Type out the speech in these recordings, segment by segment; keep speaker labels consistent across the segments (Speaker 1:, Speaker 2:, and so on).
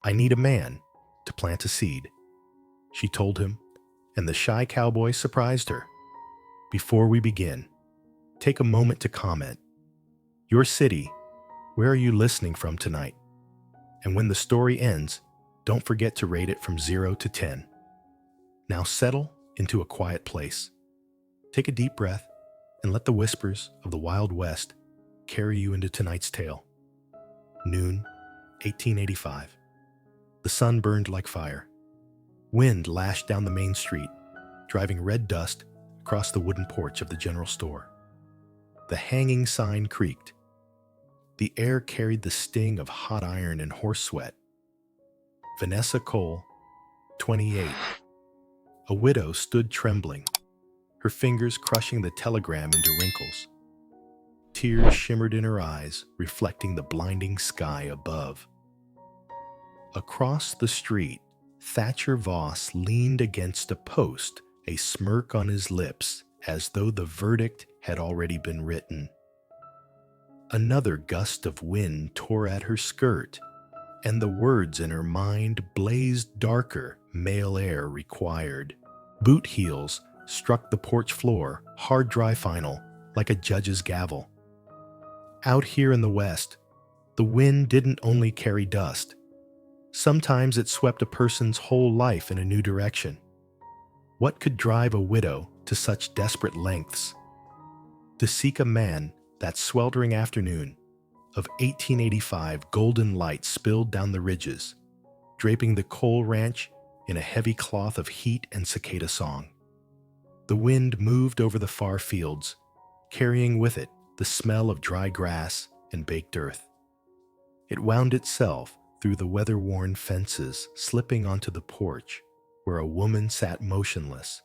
Speaker 1: "I need a man to plant a seed," she told him, and the shy cowboy surprised her. "Before we begin, take a moment to comment. Your city, where are you listening from tonight? And when the story ends, don't forget to rate it from 0 to 10. Now settle into a quiet place. Take a deep breath and let the whispers of the Wild West carry you into tonight's tale. Noon, 1885. The sun burned like fire. Wind lashed down the main street, driving red dust across the wooden porch of the general store. The hanging sign creaked. The air carried the sting of hot iron and horse sweat. Vanessa Cole, 28, a widow, stood trembling, her fingers crushing the telegram into wrinkles. Tears shimmered in her eyes, reflecting the blinding sky above. Across the street, Thatcher Voss leaned against a post, a smirk on his lips, as though the verdict had already been written. Another gust of wind tore at her skirt, and the words in her mind blazed darker. Male heir required. Boot heels struck the porch floor, hard dry final, like a judge's gavel. Out here in the West, the wind didn't only carry dust. Sometimes it swept a person's whole life in a new direction. What could drive a widow to such desperate lengths? To seek a man that sweltering afternoon of 1885, golden light spilled down the ridges, draping the coal ranch in a heavy cloth of heat and cicada song. The wind moved over the far fields, carrying with it the smell of dry grass and baked earth. It wound itself through the weather-worn fences, slipping onto the porch, where a woman sat motionless.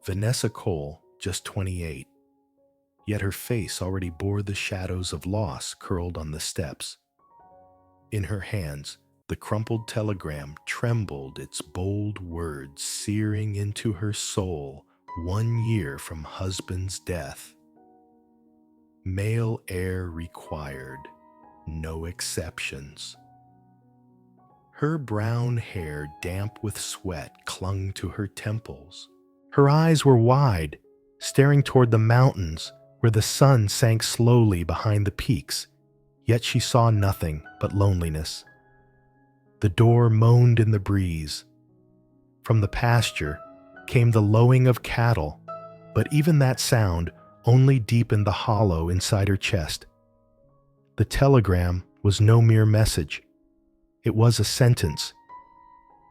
Speaker 1: Vanessa Cole, just 28, yet her face already bore the shadows of loss curled on the steps. In her hands, the crumpled telegram trembled, its bold words searing into her soul. 1 year from husband's death. Male heir required, no exceptions. Her brown hair, damp with sweat, clung to her temples. Her eyes were wide, staring toward the mountains where the sun sank slowly behind the peaks, yet she saw nothing but loneliness. The door moaned in the breeze. From the pasture came the lowing of cattle, but even that sound only deepened the hollow inside her chest. The telegram was no mere message. It was a sentence.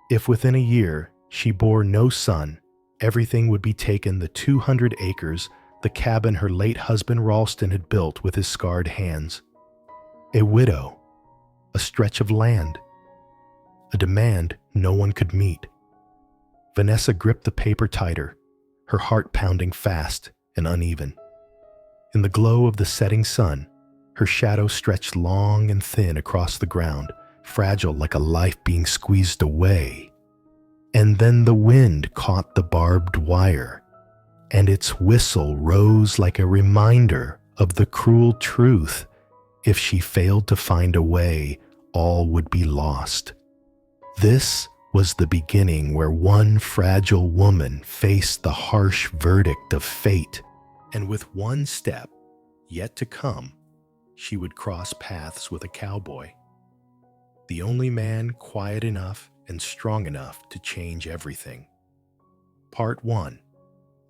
Speaker 1: If within a year she bore no son, everything would be taken: the 200 acres, the cabin her late husband Ralston had built with his scarred hands. A widow, a stretch of land, a demand no one could meet. Vanessa gripped the paper tighter, her heart pounding fast and uneven. In the glow of the setting sun, her shadow stretched long and thin across the ground, fragile like a life being squeezed away. And then the wind caught the barbed wire, and its whistle rose like a reminder of the cruel truth: if she failed to find a way, all would be lost. This was the beginning where one fragile woman faced the harsh verdict of fate, and with one step yet to come, she would cross paths with a cowboy, the only man quiet enough and strong enough to change everything. Part 1.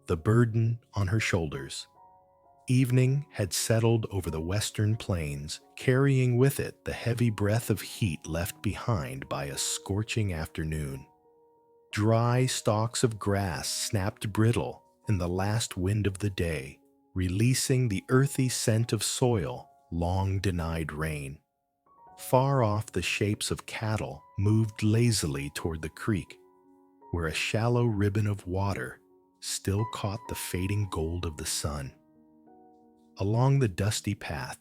Speaker 1: The burden on her shoulders. Evening had settled over the western plains, carrying with it the heavy breath of heat left behind by a scorching afternoon. Dry stalks of grass snapped brittle in the last wind of the day, releasing the earthy scent of soil long denied rain. Far off, the shapes of cattle moved lazily toward the creek, where a shallow ribbon of water still caught the fading gold of the sun. Along the dusty path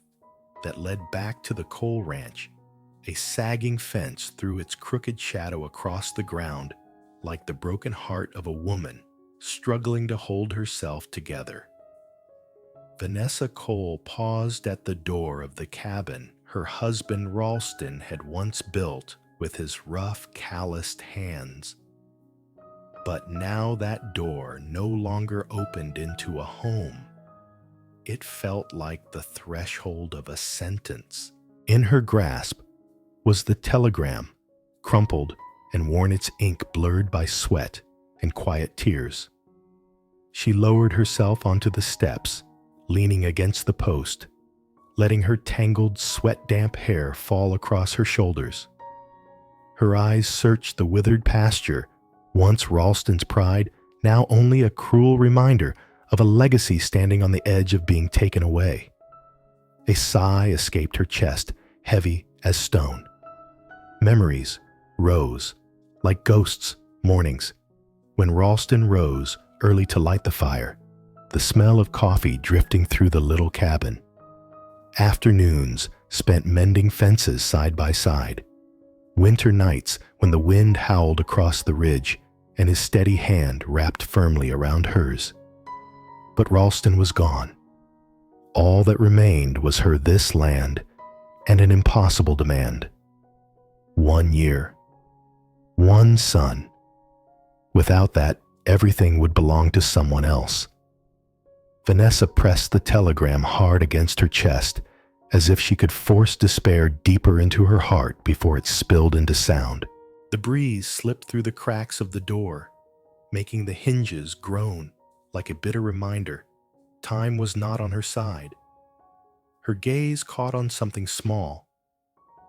Speaker 1: that led back to the coal ranch, a sagging fence threw its crooked shadow across the ground like the broken heart of a woman struggling to hold herself together. Vanessa Cole paused at the door of the cabin her husband Ralston had once built with his rough, calloused hands. But now that door no longer opened into a home. It felt like the threshold of a sentence. In her grasp was the telegram, crumpled and worn, its ink blurred by sweat and quiet tears. She lowered herself onto the steps, leaning against the post, letting her tangled, sweat-damp hair fall across her shoulders. Her eyes searched the withered pasture, once Ralston's pride, now only a cruel reminder of a legacy standing on the edge of being taken away. A sigh escaped her chest, heavy as stone. Memories rose, like ghosts' mornings, when Ralston rose early to light the fire, the smell of coffee drifting through the little cabin. Afternoons spent mending fences side by side. Winter nights when the wind howled across the ridge and his steady hand wrapped firmly around hers. But Ralston was gone. All that remained was her this land and an impossible demand. 1 year. 1 son. Without that, everything would belong to someone else. Vanessa pressed the telegram hard against her chest, as if she could force despair deeper into her heart before it spilled into sound. The breeze slipped through the cracks of the door, making the hinges groan like a bitter reminder time was not on her side. Her gaze caught on something small,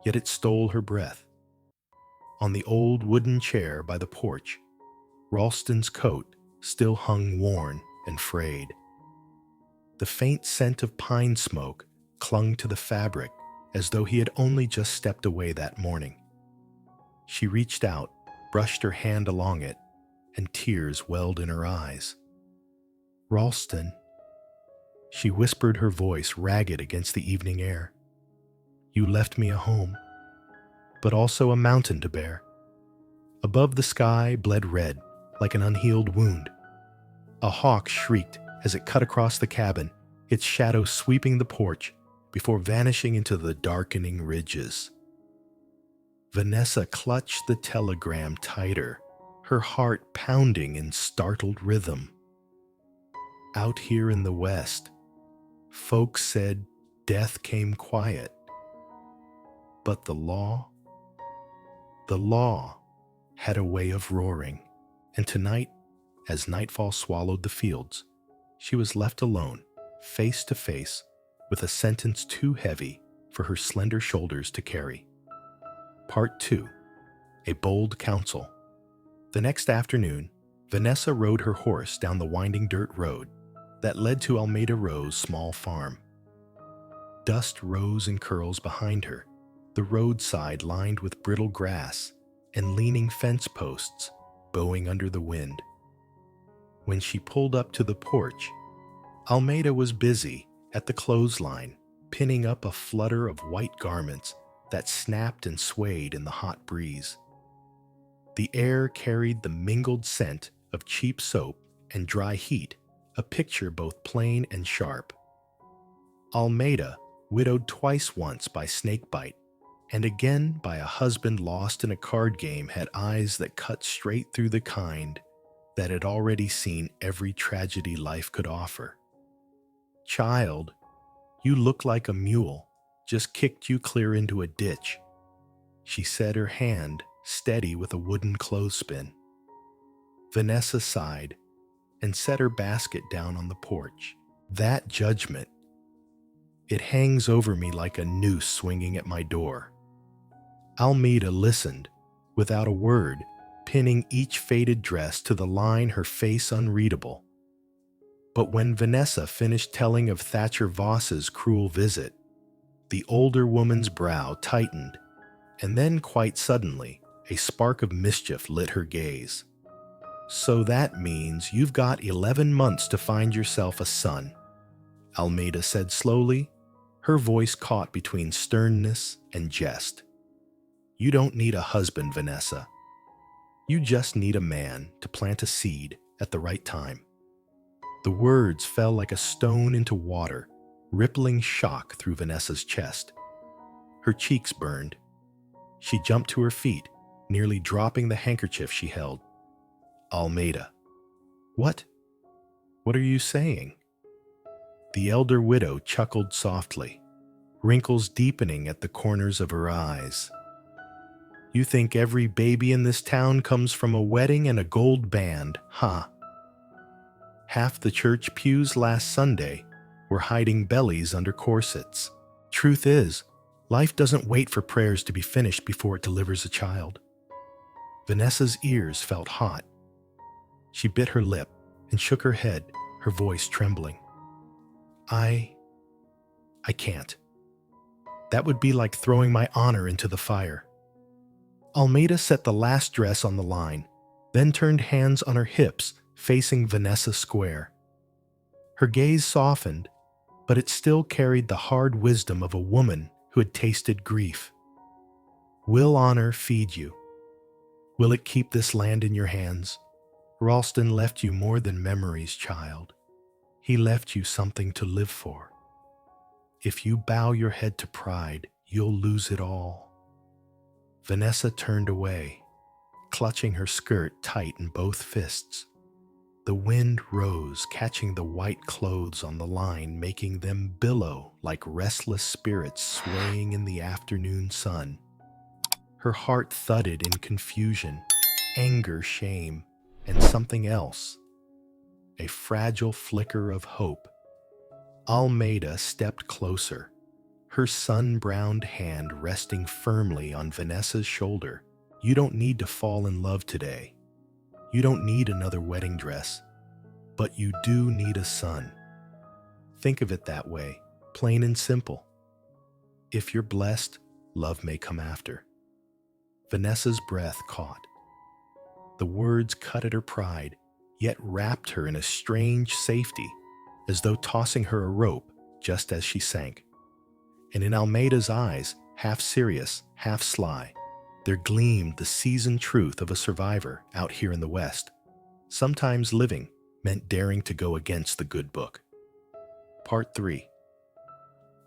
Speaker 1: yet it stole her breath. On the old wooden chair by the porch, Ralston's coat still hung worn and frayed. The faint scent of pine smoke clung to the fabric as though he had only just stepped away that morning. She reached out, brushed her hand along it, and tears welled in her eyes. "Ralston," she whispered, her voice ragged against the evening air. "You left me a home, but also a mountain to bear." Above, the sky bled red like an unhealed wound. A hawk shrieked as it cut across the cabin, its shadow sweeping the porch before vanishing into the darkening ridges. Vanessa clutched the telegram tighter, her heart pounding in startled rhythm. Out here in the West, folks said death came quiet. But the law had a way of roaring, and tonight, as nightfall swallowed the fields, she was left alone, face to face with a sentence too heavy for her slender shoulders to carry. Part 2. A Bold Counsel. The next afternoon, Vanessa rode her horse down the winding dirt road that led to Almeida Rowe's small farm. Dust rose in curls behind her, the roadside lined with brittle grass and leaning fence posts bowing under the wind. When she pulled up to the porch, Almeida was busy at the clothesline, pinning up a flutter of white garments that snapped and swayed in the hot breeze. The air carried the mingled scent of cheap soap and dry heat, a picture both plain and sharp. Almeida, widowed twice, once by snakebite and again by a husband lost in a card game, had eyes that cut straight through the kind that had already seen every tragedy life could offer. "Child, you look like a mule just kicked you clear into a ditch," she said, her hand steady with a wooden clothespin. Vanessa sighed and set her basket down on the porch. That judgment, it hangs over me like a noose swinging at my door. Almeida listened, without a word, pinning each faded dress to the line, her face unreadable. But when Vanessa finished telling of Thatcher Voss's cruel visit, the older woman's brow tightened, and then quite suddenly, a spark of mischief lit her gaze. "So that means you've got 11 months to find yourself a son," Almeida said slowly, her voice caught between sternness and jest. "You don't need a husband, Vanessa. You just need a man to plant a seed at the right time." The words fell like a stone into water, rippling shock through Vanessa's chest. Her cheeks burned. She jumped to her feet, nearly dropping the handkerchief she held. Almeida. What? What are you saying? The elder widow chuckled softly, wrinkles deepening at the corners of her eyes. You think every baby in this town comes from a wedding and a gold band, huh? Half the church pews last Sunday were hiding bellies under corsets. Truth is, life doesn't wait for prayers to be finished before it delivers a child. Vanessa's ears felt hot. She bit her lip and shook her head, her voice trembling. I can't. That would be like throwing my honor into the fire. Almeida set the last dress on the line, then turned hands on her hips, facing Vanessa square. Her gaze softened, but it still carried the hard wisdom of a woman who had tasted grief. Will honor feed you? Will it keep this land in your hands? Ralston left you more than memories, child. He left you something to live for. If you bow your head to pride, you'll lose it all. Vanessa turned away, clutching her skirt tight in both fists. The wind rose, catching the white clothes on the line, making them billow like restless spirits swaying in the afternoon sun. Her heart thudded in confusion, anger, shame, and something else. A fragile flicker of hope. Almeida stepped closer, her sun-browned hand resting firmly on Vanessa's shoulder. You don't need to fall in love today. You don't need another wedding dress, but you do need a son. Think of it that way, plain and simple. If you're blessed, love may come after. Vanessa's breath caught. The words cut at her pride, yet wrapped her in a strange safety, as though tossing her a rope just as she sank. And in Almeida's eyes, half serious, half sly, there gleamed the seasoned truth of a survivor out here in the West. Sometimes living meant daring to go against the good book. Part 3.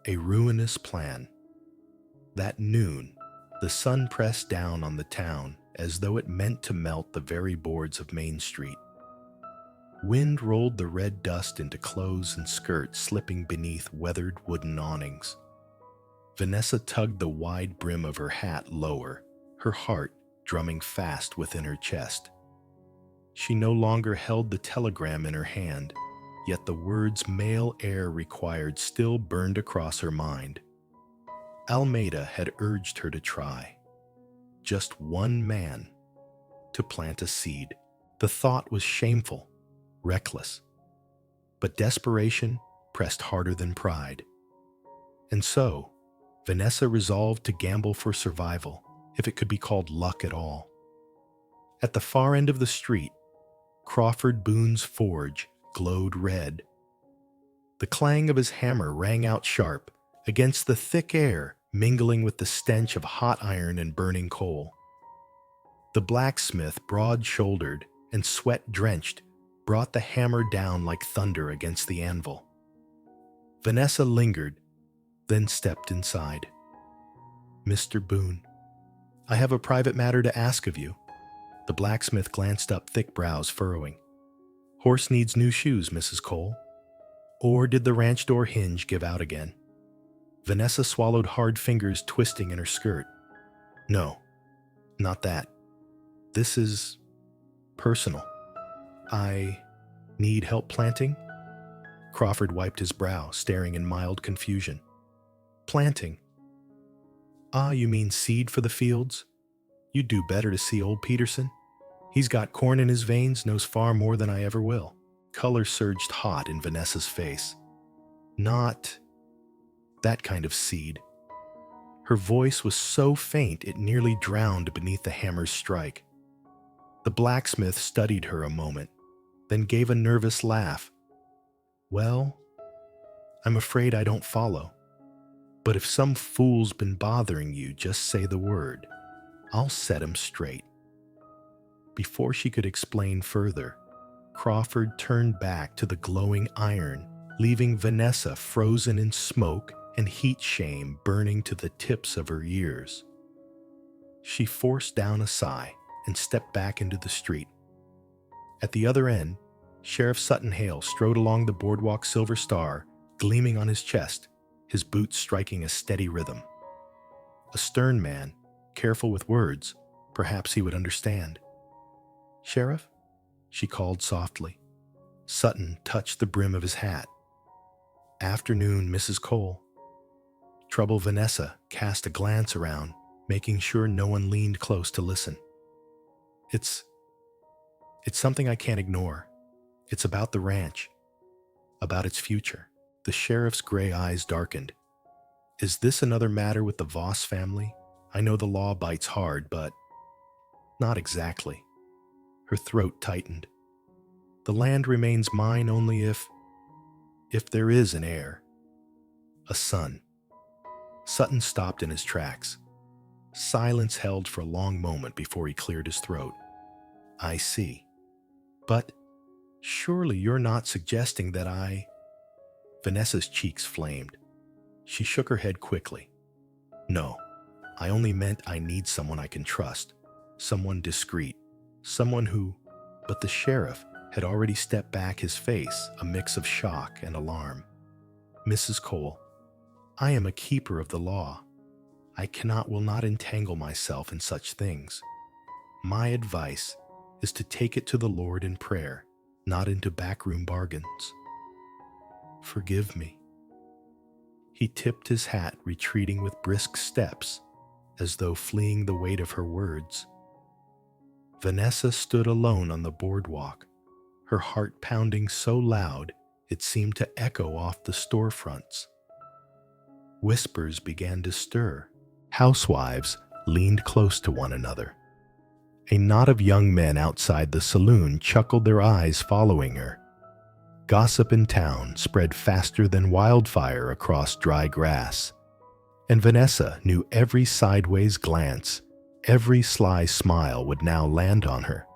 Speaker 1: A ruinous plan. That noon, the sun pressed down on the town as though it meant to melt the very boards of Main Street. Wind rolled the red dust into clothes and skirts slipping beneath weathered wooden awnings. Vanessa tugged the wide brim of her hat lower, her heart drumming fast within her chest. She no longer held the telegram in her hand, yet the words male heir required still burned across her mind. Almeida had urged her to try. Just one man. To plant a seed. The thought was shameful, reckless. But desperation pressed harder than pride. And so, Vanessa resolved to gamble for survival, if it could be called luck at all. At the far end of the street, Crawford Boone's forge glowed red. The clang of his hammer rang out sharp against the thick air, mingling with the stench of hot iron and burning coal. The blacksmith, broad-shouldered and sweat-drenched, brought the hammer down like thunder against the anvil. Vanessa lingered, then stepped inside. Mr. Boone, I have a private matter to ask of you. The blacksmith glanced up, thick brows furrowing. Horse needs new shoes, Mrs. Cole. Or did the ranch door hinge give out again? Vanessa swallowed, hard fingers twisting in her skirt. No, not that. This is personal. I need help planting? Crawford wiped his brow, staring in mild confusion. Planting? Ah, you mean seed for the fields? You'd do better to see old Peterson. He's got corn in his veins, knows far more than I ever will. Color surged hot in Vanessa's face. Not that kind of seed. Her voice was so faint it nearly drowned beneath the hammer's strike. The blacksmith studied her a moment, then gave a nervous laugh. Well, I'm afraid I don't follow. But if some fool's been bothering you, just say the word. I'll set him straight. Before she could explain further, Crawford turned back to the glowing iron, leaving Vanessa frozen in smoke and heat shame burning to the tips of her ears. She forced down a sigh and stepped back into the street. At the other end, Sheriff Sutton Hale strode along the boardwalk, silver star gleaming on his chest, his boots striking a steady rhythm. A stern man, careful with words, perhaps he would understand. "Sheriff?" she called softly. Sutton touched the brim of his hat. "Afternoon, Mrs. Cole." Trouble Vanessa cast a glance around, making sure no one leaned close to listen. It's something I can't ignore. It's about the ranch, about its future." The sheriff's gray eyes darkened. "Is this another matter with the Voss family? I know the law bites hard, but..." "Not exactly." Her throat tightened. "The land remains mine only if there is an heir. A son." Sutton stopped in his tracks. Silence held for a long moment before he cleared his throat. "I see. But surely you're not suggesting that I..." Vanessa's cheeks flamed. She shook her head quickly. "No, I only meant I need someone I can trust, someone discreet, someone who..." But the sheriff had already stepped back, his face a mix of shock and alarm. "Mrs. Cole, I am a keeper of the law. I will not entangle myself in such things. My advice is to take it to the Lord in prayer, not into backroom bargains." "Forgive me." He tipped his hat, retreating with brisk steps, as though fleeing the weight of her words. Vanessa stood alone on the boardwalk, her heart pounding so loud it seemed to echo off the storefronts. Whispers began to stir. Housewives leaned close to one another. A knot of young men outside the saloon chuckled, their eyes following her. Gossip in town spread faster than wildfire across dry grass, and Vanessa knew every sideways glance, every sly smile would now land on her.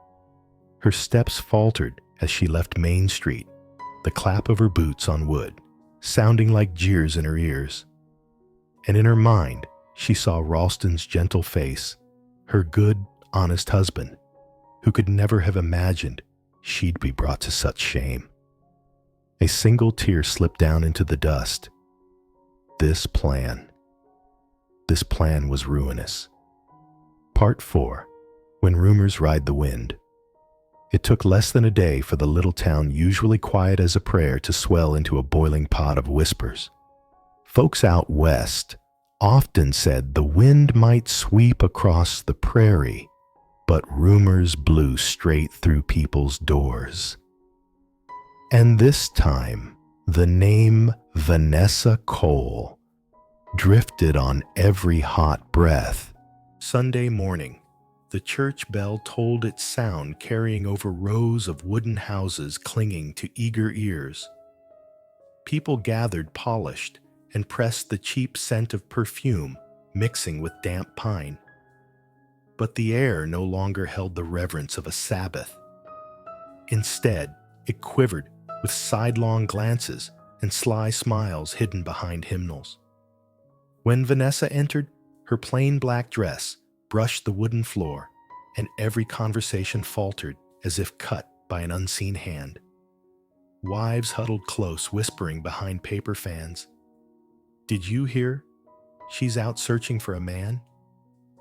Speaker 1: Her steps faltered as she left Main Street, the clap of her boots on wood sounding like jeers in her ears. And in her mind, she saw Ralston's gentle face, her good, honest husband, who could never have imagined she'd be brought to such shame. A single tear slipped down into the dust. This plan was ruinous. Part 4. When Rumors Ride the Wind. It took less than a day for the little town, usually quiet as a prayer, to swell into a boiling pot of whispers. Folks out west often said the wind might sweep across the prairie, but rumors blew straight through people's doors. And this time, the name Vanessa Cole drifted on every hot breath. Sunday morning, the church bell tolled its sound, carrying over rows of wooden houses clinging to eager ears. People gathered, polished, and pressed the cheap scent of perfume mixing with damp pine. But the air no longer held the reverence of a Sabbath. Instead, it quivered with sidelong glances and sly smiles hidden behind hymnals. When Vanessa entered, her plain black dress brushed the wooden floor, and every conversation faltered as if cut by an unseen hand. Wives huddled close, whispering behind paper fans. "Did you hear? She's out searching for a man?"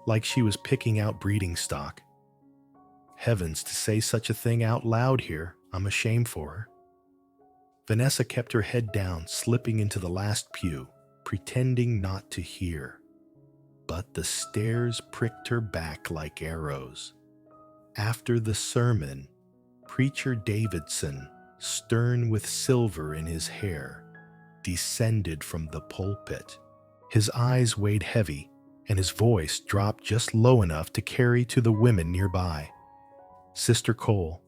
Speaker 1: Like she was picking out breeding stock. Heavens, to say such a thing out loud here, I'm ashamed for her. Vanessa kept her head down, slipping into the last pew, pretending not to hear. But the stares pricked her back like arrows. After the sermon, Preacher Davidson, stern with silver in his hair, descended from the pulpit. His eyes weighed heavy, and his voice dropped just low enough to carry to the women nearby. "Sister Cole,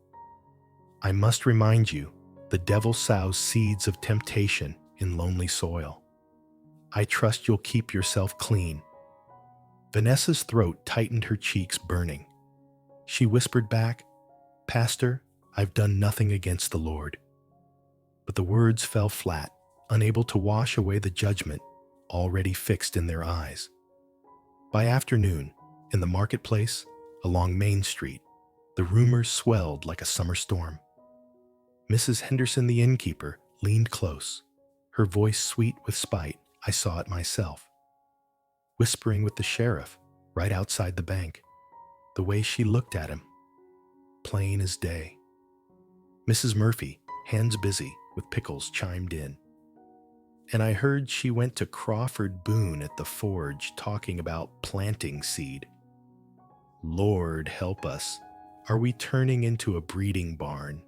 Speaker 1: I must remind you, the devil sows seeds of temptation in lonely soil. I trust you'll keep yourself clean." Vanessa's throat tightened, her cheeks burning. She whispered back, "Pastor, I've done nothing against the Lord." But the words fell flat, unable to wash away the judgment already fixed in their eyes. By afternoon, In the marketplace, along Main Street, the rumors swelled like a summer storm. Mrs. Henderson, the innkeeper, leaned close, her voice sweet with spite. I saw it myself. Whispering with the sheriff, right outside the bank. The way she looked at him, plain as day. Mrs. Murphy, hands busy with pickles, chimed in. And I heard she went to Crawford Boone at the forge talking about planting seed. Lord help us, are we turning into a breeding barn?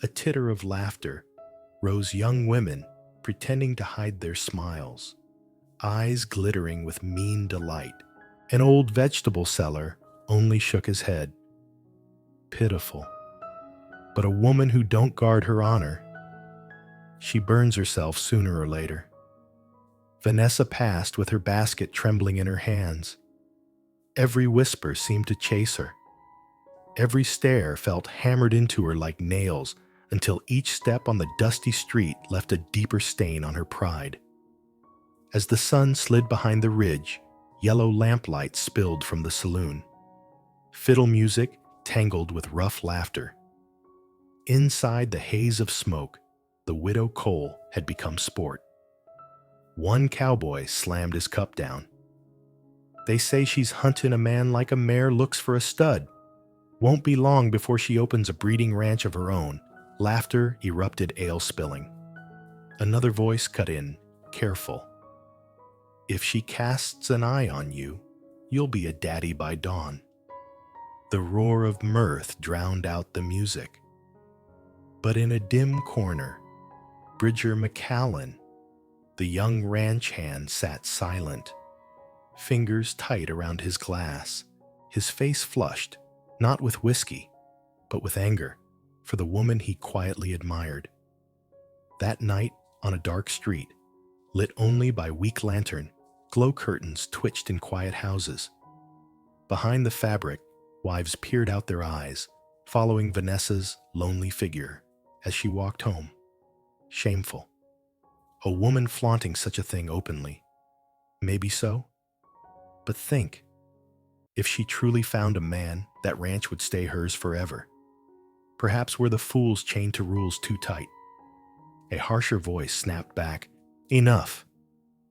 Speaker 1: A titter of laughter rose, young women pretending to hide their smiles, eyes glittering with mean delight. An old vegetable seller only shook his head. Pitiful. But a woman who don't guard her honor, she burns herself sooner or later. Vanessa passed with her basket trembling in her hands. Every whisper seemed to chase her. Every stare felt hammered into her like nails until each step on the dusty street left a deeper stain on her pride. As the sun slid behind the ridge, yellow lamplight spilled from the saloon. Fiddle music tangled with rough laughter. Inside the haze of smoke, the widow Cole had become sport. One cowboy slammed his cup down. They say she's hunting a man like a mare looks for a stud. Won't be long before she opens a breeding ranch of her own. Laughter erupted, ale spilling. Another voice cut in, careful. If she casts an eye on you, you'll be a daddy by dawn. The roar of mirth drowned out the music. But in a dim corner, Bridger McCallan, the young ranch hand, sat silent, fingers tight around his glass, his face flushed, not with whiskey, but with anger for the woman he quietly admired. That night, on a dark street, lit only by weak lantern, glow curtains twitched in quiet houses. Behind the fabric, wives peered out their eyes, following Vanessa's lonely figure as she walked home. Shameful. A woman flaunting such a thing openly. Maybe so. But think, if she truly found a man, that ranch would stay hers forever. Perhaps we're the fools chained to rules too tight. A harsher voice snapped back, enough.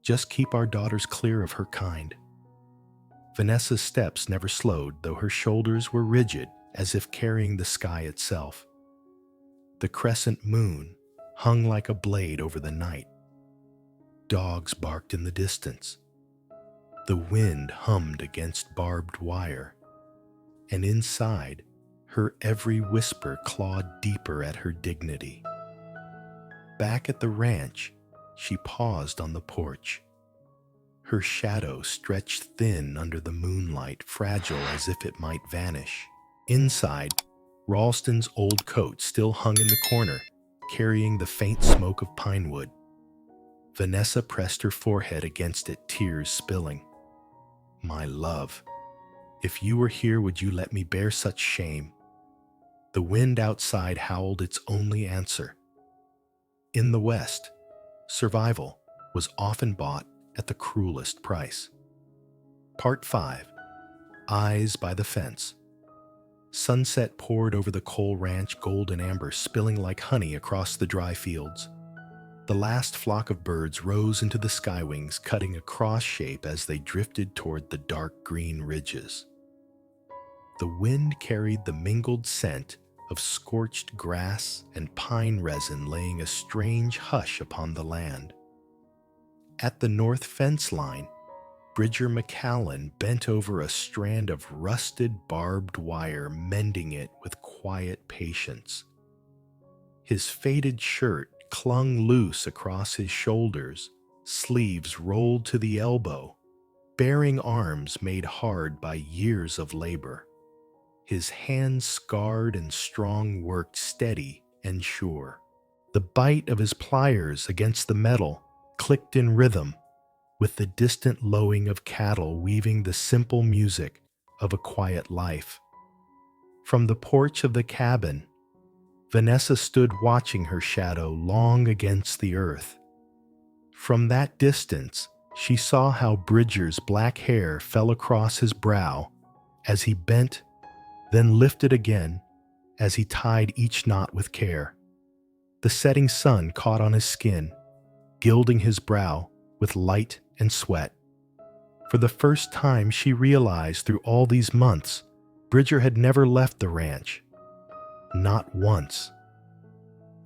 Speaker 1: Just keep our daughters clear of her kind. Vanessa's steps never slowed, though her shoulders were rigid, as if carrying the sky itself. The crescent moon hung like a blade over the night. Dogs barked in the distance. The wind hummed against barbed wire, and inside, her every whisper clawed deeper at her dignity. Back at the ranch, she paused on the porch. Her shadow stretched thin under the moonlight, fragile as if it might vanish. Inside, Ralston's old coat still hung in the corner, carrying the faint smoke of pine wood. Vanessa pressed her forehead against it, tears spilling. My love, if you were here, would you let me bear such shame? The wind outside howled its only answer. In the West, survival was often bought at the cruelest price. Part 5. Eyes by the Fence. Sunset poured over the Cole Ranch, gold and amber spilling like honey across the dry fields. The last flock of birds rose into the skywings, cutting a cross shape as they drifted toward the dark green ridges. The wind carried the mingled scent of scorched grass and pine resin, laying a strange hush upon the land. At the north fence line, Bridger McCallan bent over a strand of rusted barbed wire, mending it with quiet patience. His faded shirt clung loose across his shoulders, sleeves rolled to the elbow, bearing arms made hard by years of labor. His hands, scarred and strong, worked steady and sure. The bite of his pliers against the metal clicked in rhythm, with the distant lowing of cattle weaving the simple music of a quiet life. From the porch of the cabin, Vanessa stood watching her shadow long against the earth. From that distance, She saw how Bridger's black hair fell across his brow as he bent, then lifted again as he tied each knot with care. The setting sun caught on his skin, gilding his brow with light and sweat. For the first time she realized through all these months, Bridger had never left the ranch. Not once.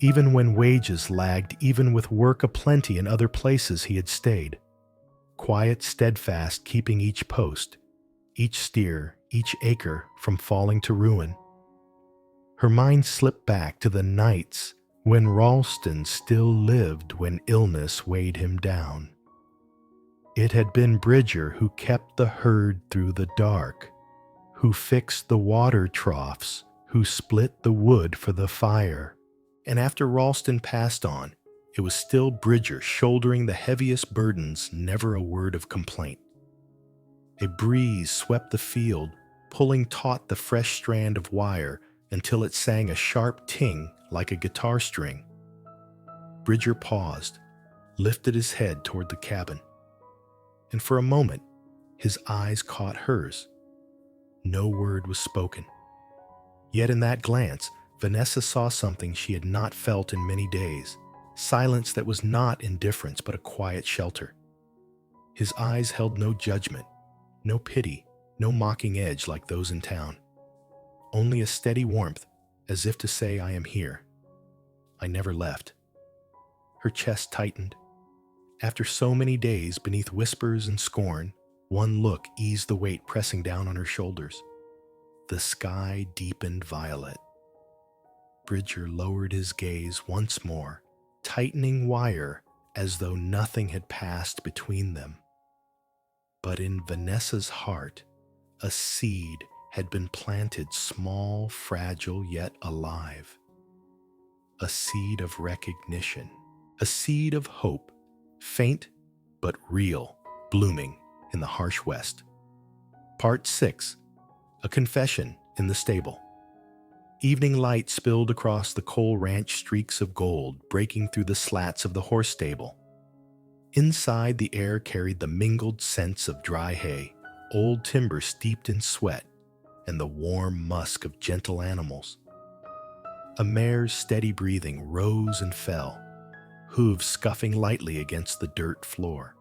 Speaker 1: Even when wages lagged, even with work aplenty in other places he had stayed. Quiet, steadfast, keeping each post, each steer, each acre from falling to ruin. Her mind slipped back to the nights when Ralston still lived when illness weighed him down. It had been Bridger who kept the herd through the dark, who fixed the water troughs, who split the wood for the fire. And after Ralston passed on, it was still Bridger shouldering the heaviest burdens, never a word of complaint. A breeze swept the field, pulling taut the fresh strand of wire until it sang a sharp ting like a guitar string. Bridger paused, lifted his head toward the cabin, and for a moment his eyes caught hers. No word was spoken. Yet in that glance, Vanessa saw something she had not felt in many days, silence that was not indifference but a quiet shelter. His eyes held no judgment, no pity, no mocking edge like those in town. Only a steady warmth, as if to say, I am here. I never left. Her chest tightened. After so many days beneath whispers and scorn, one look eased the weight pressing down on her shoulders. The sky deepened violet. Bridger lowered his gaze once more, tightening wire as though nothing had passed between them. But in Vanessa's heart, a seed had been planted, small, fragile, yet alive. A seed of recognition, a seed of hope, faint but real, blooming in the harsh west. Part 6. A confession in the stable. Evening light spilled across the coal ranch, streaks of gold breaking through the slats of the horse stable. Inside, the air carried the mingled scents of dry hay, old timber steeped in sweat, and the warm musk of gentle animals. A mare's steady breathing rose and fell, hooves scuffing lightly against the dirt floor.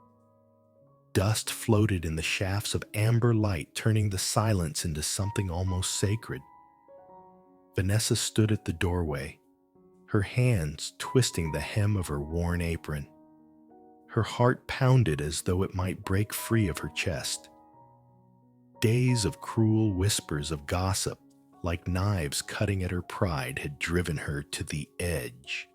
Speaker 1: Dust floated in the shafts of amber light, turning the silence into something almost sacred. Vanessa stood at the doorway, her hands twisting the hem of her worn apron. Her heart pounded as though it might break free of her chest. Days of cruel whispers of gossip, like knives cutting at her pride, had driven her to the edge.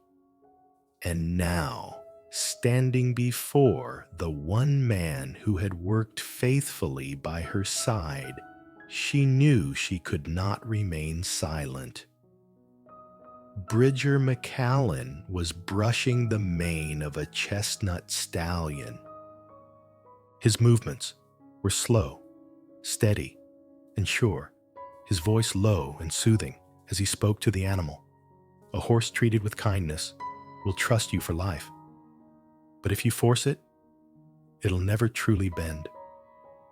Speaker 1: And now, standing before the one man who had worked faithfully by her side, she knew she could not remain silent. Bridger McCallan was brushing the mane of a chestnut stallion. His movements were slow, steady, and sure, his voice low and soothing as he spoke to the animal. A horse treated with kindness will trust you for life. But if you force it, it'll never truly bend.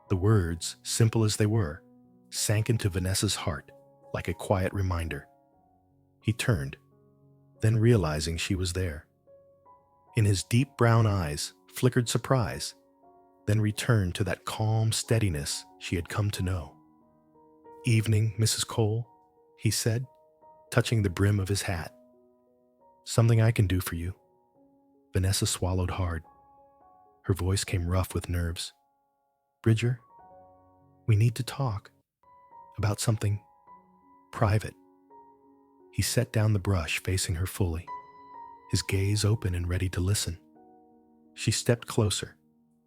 Speaker 1: The words, simple as they were, sank into Vanessa's heart like a quiet reminder. He turned, then realizing she was there. In his deep brown eyes flickered surprise, then returned to that calm steadiness she had come to know. "Evening, Mrs. Cole," he said, touching the brim of his hat. "Something I can do for you." Vanessa swallowed hard. Her voice came rough with nerves. "Bridger, we need to talk about something private." He set down the brush, facing her fully, his gaze open and ready to listen. She stepped closer,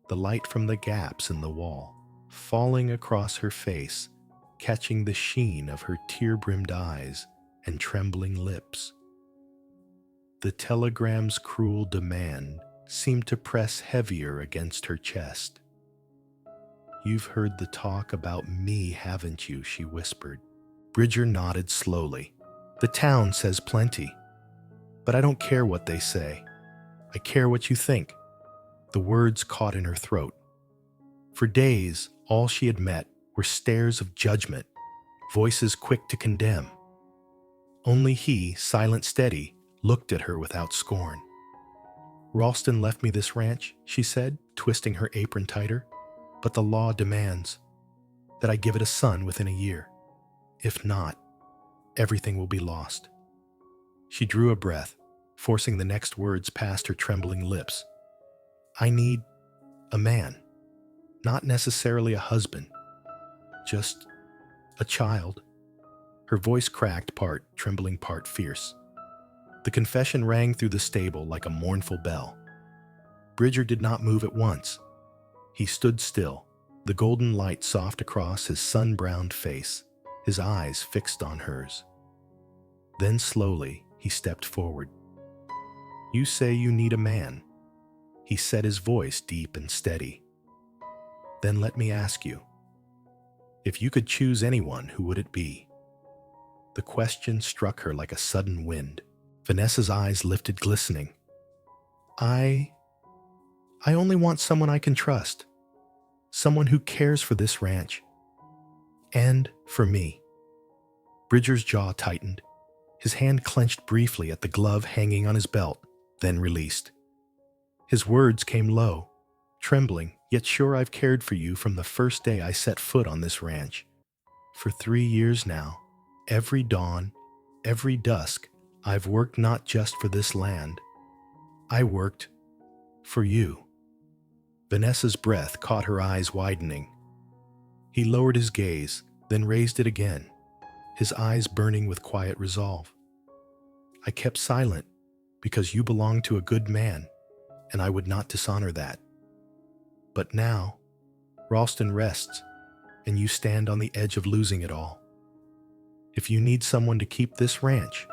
Speaker 1: the light from the gaps in the wall falling across her face, catching the sheen of her tear-brimmed eyes and trembling lips. The telegram's cruel demand seemed to press heavier against her chest. "You've heard the talk about me, haven't you?" she whispered. Bridger nodded slowly. "The town says plenty, but I don't care what they say. I care what you think. The words caught in her throat. For days, all she had met were stares of judgment, voices quick to condemn. Only he, silent steady, looked at her without scorn. Ralston left me this ranch, she said, twisting her apron tighter, but the law demands that I give it a son within a year. If not, everything will be lost. She drew a breath, forcing the next words past her trembling lips. I need a man, not necessarily a husband, just a child. Her voice cracked, part trembling, part fierce. The confession rang through the stable like a mournful bell. Bridger did not move at once. He stood still, the golden light soft across his sun-browned face, his eyes fixed on hers. Then slowly he stepped forward. You say you need a man. He set his voice deep and steady. Then let me ask you, if you could choose anyone, who would it be? The question struck her like a sudden wind. Vanessa's eyes lifted glistening. I only want someone I can trust. Someone who cares for this ranch. And for me. Bridger's jaw tightened. His hand clenched briefly at the glove hanging on his belt, then released. His words came low, trembling, yet sure. I've cared for you from the first day I set foot on this ranch. For 3 years now, every dawn, every dusk, I've worked not just for this land. I worked for you. Vanessa's breath caught her eyes widening. He lowered his gaze, then raised it again, his eyes burning with quiet resolve. I kept silent because you belonged to a good man, and I would not dishonor that. But now, Ralston rests, and you stand on the edge of losing it all. If you need someone to keep this ranch,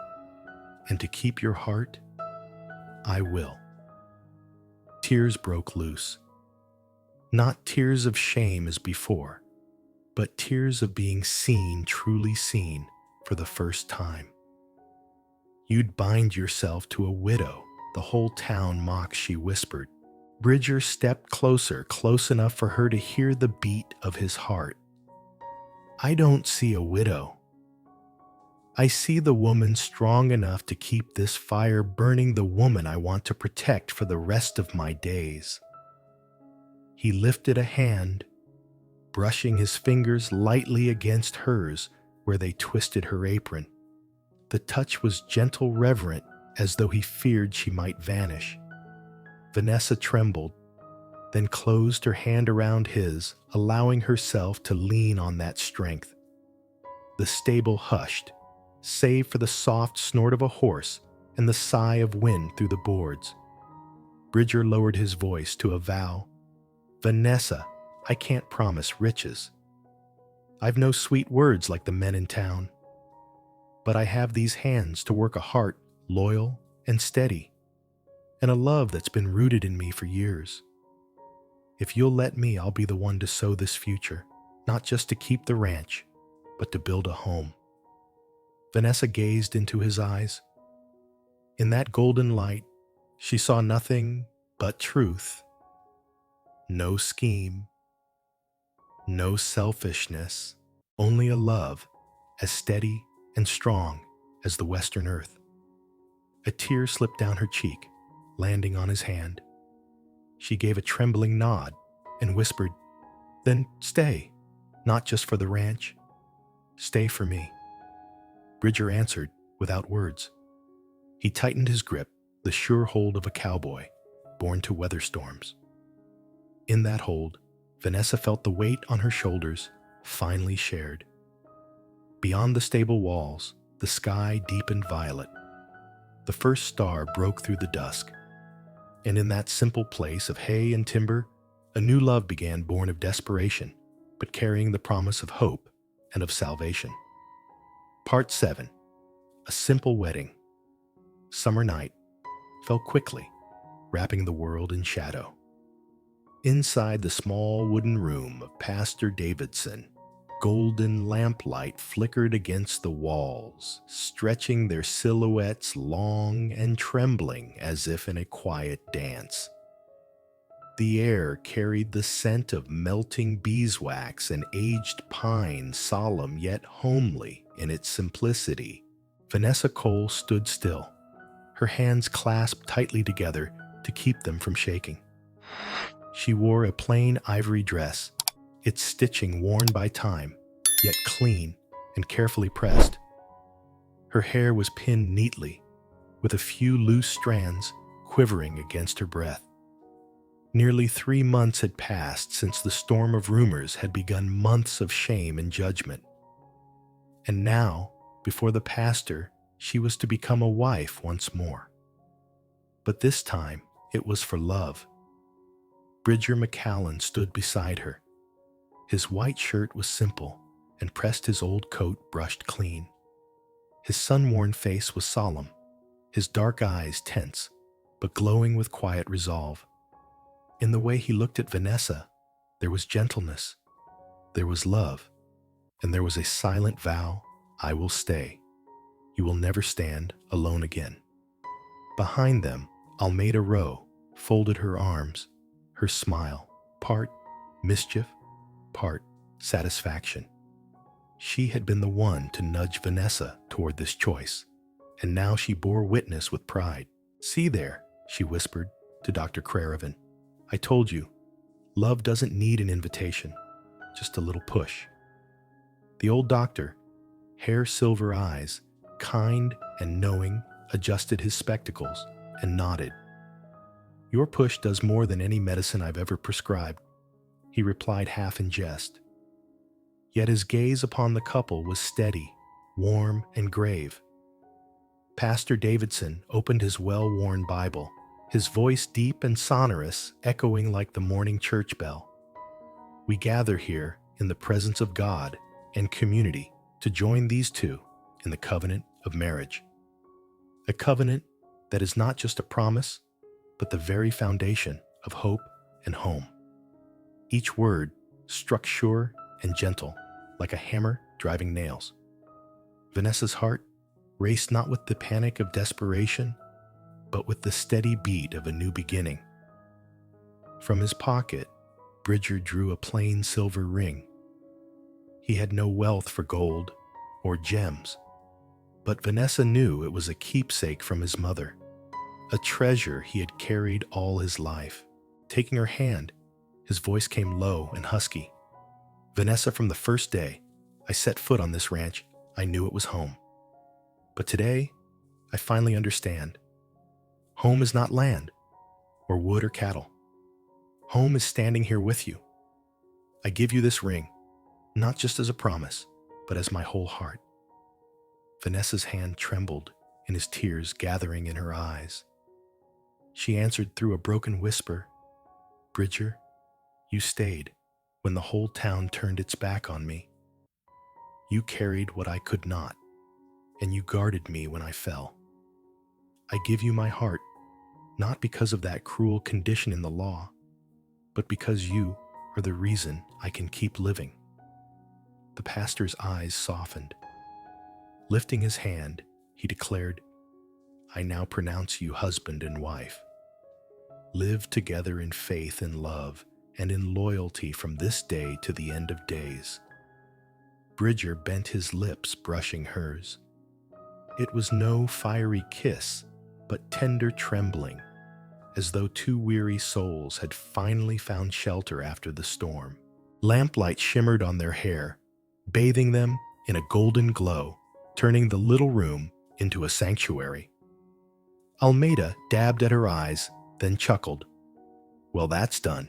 Speaker 1: and to keep your heart, I will. Tears broke loose. Not tears of shame as before, but tears of being seen, truly seen, for the first time. You'd bind yourself to a widow, the whole town mocks, she whispered. Bridger stepped closer, close enough for her to hear the beat of his heart. I don't see a widow. I see the woman strong enough to keep this fire burning, the woman I want to protect for the rest of my days. He lifted a hand, brushing his fingers lightly against hers where they twisted her apron. The touch was gentle, reverent, as though he feared she might vanish. Vanessa trembled, then closed her hand around his, allowing herself to lean on that strength. The stable hushed, save for the soft snort of a horse and the sigh of wind through the boards. Bridger lowered his voice to a vow. Vanessa, I can't promise riches. I've no sweet words like the men in town. But I have these hands to work a heart loyal and steady, and a love that's been rooted in me for years. If you'll let me, I'll be the one to sow this future, not just to keep the ranch, but to build a home. Vanessa gazed into his eyes. In that golden light, she saw nothing but truth. No scheme, no selfishness, only a love as steady and strong as the western earth. A tear slipped down her cheek, landing on his hand. She gave a trembling nod and whispered, Then stay, not just for the ranch. Stay for me. Bridger answered without words. He tightened his grip, the sure hold of a cowboy, born to weather storms. In that hold, Vanessa felt the weight on her shoulders, finely shared. Beyond the stable walls, the sky deepened violet. The first star broke through the dusk, and in that simple place of hay and timber, a new love began, born of desperation, but carrying the promise of hope and of salvation. Part 7. A simple wedding. Summer night fell quickly, wrapping the world in shadow. Inside the small wooden room of Pastor Davidson, golden lamplight flickered against the walls, stretching their silhouettes long and trembling as if in a quiet dance. The air carried the scent of melting beeswax and aged pine, solemn yet homely in its simplicity. Vanessa Cole stood still, her hands clasped tightly together to keep them from shaking. She wore a plain ivory dress, its stitching worn by time, yet clean and carefully pressed. Her hair was pinned neatly, with a few loose strands quivering against her breath. Nearly 3 months had passed since the storm of rumors had begun, months of shame and judgment. And now, before the pastor, she was to become a wife once more. But this time, it was for love. Bridger McCallan stood beside her. His white shirt was simple and pressed, his old coat brushed clean. His sun-worn face was solemn, his dark eyes tense, but glowing with quiet resolve. In the way he looked at Vanessa, there was gentleness, there was love, and there was a silent vow: I will stay. You will never stand alone again. Behind them, Almeida Rowe folded her arms, her smile, part mischief, part satisfaction. She had been the one to nudge Vanessa toward this choice, and now she bore witness with pride. See there, she whispered to Dr. Craven. I told you, love doesn't need an invitation, just a little push. The old doctor, hair silver eyes, kind and knowing, adjusted his spectacles and nodded. Your push does more than any medicine I've ever prescribed, he replied half in jest. Yet his gaze upon the couple was steady, warm, and grave. Pastor Davidson opened his well-worn Bible, his voice deep and sonorous, echoing like the morning church bell. We gather here in the presence of God and community to join these two in the covenant of marriage. A covenant that is not just a promise, but the very foundation of hope and home. Each word struck sure and gentle, like a hammer driving nails. Vanessa's heart raced not with the panic of desperation, but with the steady beat of a new beginning. From his pocket, Bridger drew a plain silver ring. He had no wealth for gold or gems, but Vanessa knew it was a keepsake from his mother, a treasure he had carried all his life. Taking her hand, his voice came low and husky. Vanessa, from the first day I set foot on this ranch, I knew it was home. But today, I finally understand. Home is not land, or wood or cattle. Home is standing here with you. I give you this ring, not just as a promise, but as my whole heart. Vanessa's hand trembled, in his tears gathering in her eyes. She answered through a broken whisper, Bridger, you stayed when the whole town turned its back on me. You carried what I could not, and you guarded me when I fell. I give you my heart, not because of that cruel condition in the law, but because you are the reason I can keep living. The pastor's eyes softened. Lifting his hand, he declared, I now pronounce you husband and wife. Live together in faith and love and in loyalty from this day to the end of days. Bridger bent his lips, brushing hers. It was no fiery kiss, but tender trembling, as though two weary souls had finally found shelter after the storm. Lamplight shimmered on their hair, bathing them in a golden glow, turning the little room into a sanctuary. Almeida dabbed at her eyes, then chuckled. Well, that's done.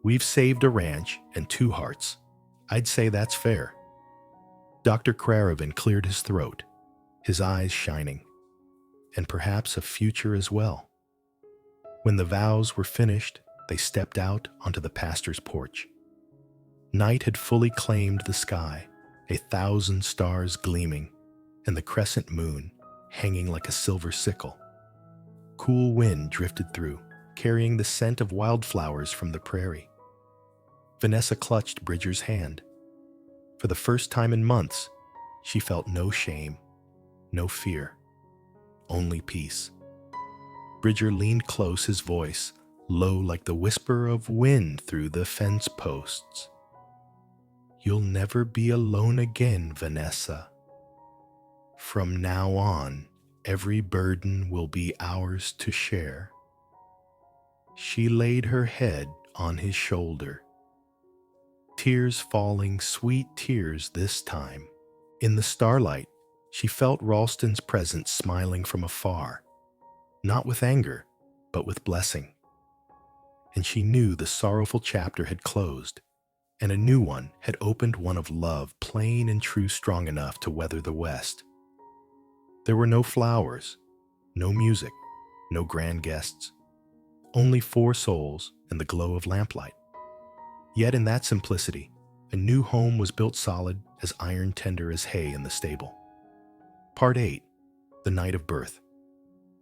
Speaker 1: We've saved a ranch and 2 hearts. I'd say that's fair. Dr. Craven cleared his throat, his eyes shining, and perhaps a future as well. When the vows were finished, they stepped out onto the pastor's porch. Night had fully claimed the sky, 1,000 stars gleaming, and the crescent moon hanging like a silver sickle. Cool wind drifted through, carrying the scent of wildflowers from the prairie. Vanessa clutched Bridger's hand. For the first time in months, she felt no shame, no fear, only peace. Bridger leaned close, his voice low like the whisper of wind through the fence posts. You'll never be alone again, Vanessa. From now on, every burden will be ours to share. She laid her head on his shoulder, tears falling, sweet tears this time. In the starlight, she felt Ralston's presence smiling from afar, not with anger, but with blessing. And she knew the sorrowful chapter had closed, and a new one had opened, one of love, plain and true, strong enough to weather the West. There were no flowers, no music, no grand guests, only four souls and the glow of lamplight. Yet in that simplicity, a new home was built solid as iron, tender as hay in the stable. Part 8. The Night of Birth.